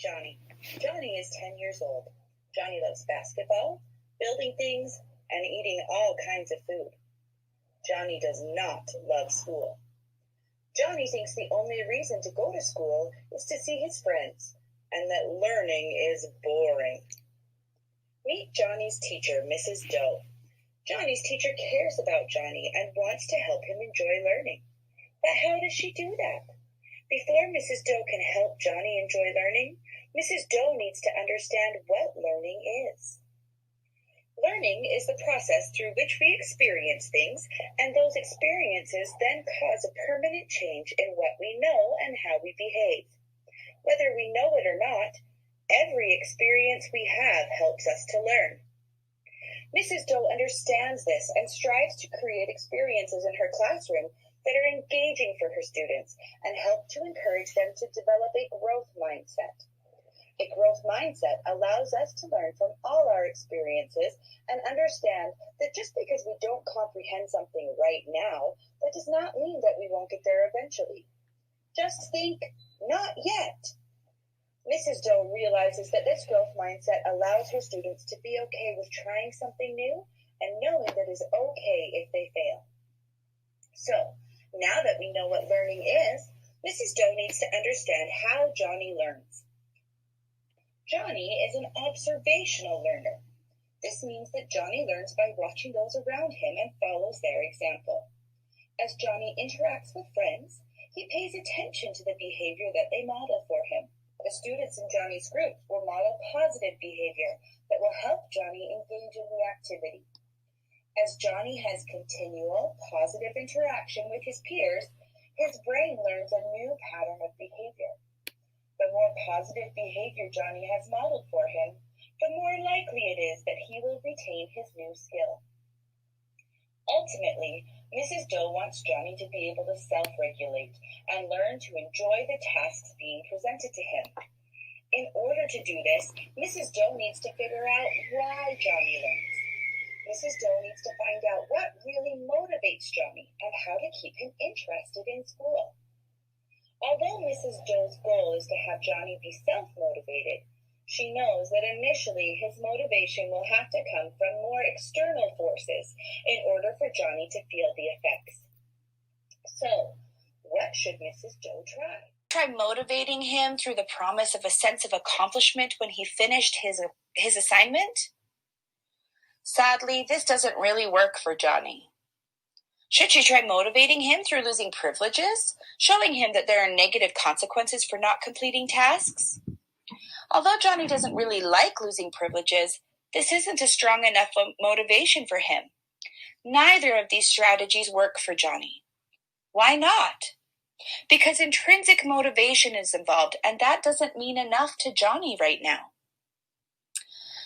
Johnny. Johnny is 10 years old. Johnny loves basketball, building things, and eating all kinds of food. Johnny does not love school. Johnny thinks the only reason to go to school is to see his friends, and that learning is boring. Meet Johnny's teacher, Mrs. Doe. Johnny's teacher cares about Johnny and wants to help him enjoy learning. But how does she do that? Before Mrs. Doe can help Johnny enjoy learning, Mrs. Doe needs to understand what learning is. Learning is the process through which we experience things, and those experiences then cause a permanent change in what we know and how we behave. Whether we know it or not, every experience we have helps us to learn. Mrs. Doe understands this and strives to create experiences in her classroom that are engaging for her students and help to encourage them to develop a growth mindset. A growth mindset allows us to learn from all our experiences and understand that just because we don't comprehend something right now, that does not mean that we won't get there eventually. Just think, not yet. Mrs. Doe realizes that this growth mindset allows her students to be okay with trying something new and knowing that it's okay if they fail. So, now that we know what learning is, Mrs. Doe needs to understand how Johnny learns. Johnny is an observational learner. This means that Johnny learns by watching those around him and follows their example. As Johnny interacts with friends, he pays attention to the behavior that they model for him. The students in Johnny's group will model positive behavior that will help Johnny engage in the activity. As Johnny has continual positive interaction with his peers, his brain learns a new pattern of behavior. The more positive behavior Johnny has modeled for him, the more likely it is that he will retain his new skill. Ultimately, Mrs. Doe wants Johnny to be able to self-regulate and learn to enjoy the tasks being presented to him. In order to do this, Mrs. Doe needs to figure out why Johnny learns. Mrs. Doe needs to find out what really motivates Johnny and how to keep him interested in school. Although Mrs. Doe's goal is to have Johnny be self-motivated, she knows that initially his motivation will have to come from more external forces in order for Johnny to feel the effects. So, what should Mrs. Doe try? Try motivating him through the promise of a sense of accomplishment when he finished his assignment? Sadly, this doesn't really work for Johnny. Should she try motivating him through losing privileges, showing him that there are negative consequences for not completing tasks? Although Johnny doesn't really like losing privileges, this isn't a strong enough motivation for him. Neither of these strategies work for Johnny. Why not? Because intrinsic motivation is involved, and that doesn't mean enough to Johnny right now.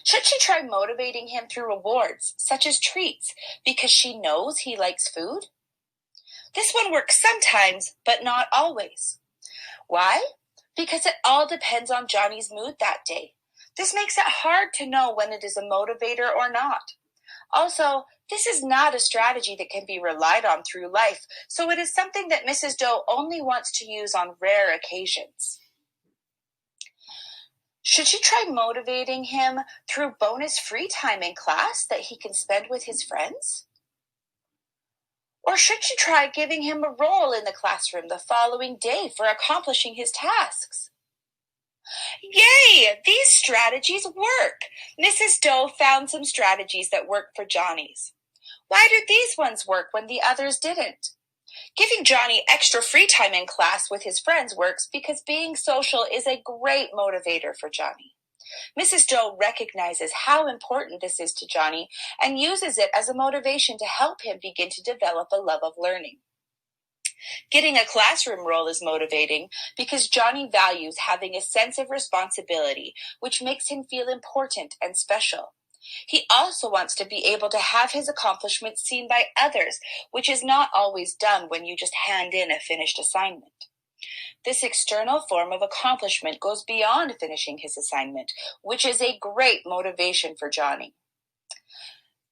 Should she try motivating him through rewards, such as treats, because she knows he likes food? This one works sometimes, but not always. Why? Because it all depends on Johnny's mood that day. This makes it hard to know when it is a motivator or not. Also, this is not a strategy that can be relied on through life, so it is something that Mrs. Doe only wants to use on rare occasions. Should she try motivating him through bonus free time in class that he can spend with his friends? Or should she try giving him a role in the classroom the following day for accomplishing his tasks? Yay! These strategies work! Mrs. Doe found some strategies that work for Johnny's. Why did these ones work when the others didn't? Giving Johnny extra free time in class with his friends works because being social is a great motivator for Johnny. Mrs. Doe recognizes how important this is to Johnny and uses it as a motivation to help him begin to develop a love of learning. Getting a classroom role is motivating because Johnny values having a sense of responsibility, which makes him feel important and special. He also wants to be able to have his accomplishments seen by others, which is not always done when you just hand in a finished assignment. This external form of accomplishment goes beyond finishing his assignment, which is a great motivation for Johnny.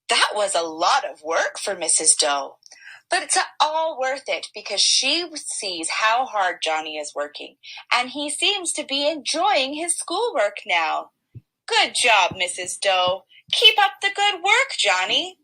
That was a lot of work for Mrs. Doe. But it's all worth it because she sees how hard Johnny is working, and he seems to be enjoying his schoolwork now. Good job, Mrs. Doe. Keep up the good work, Johnny.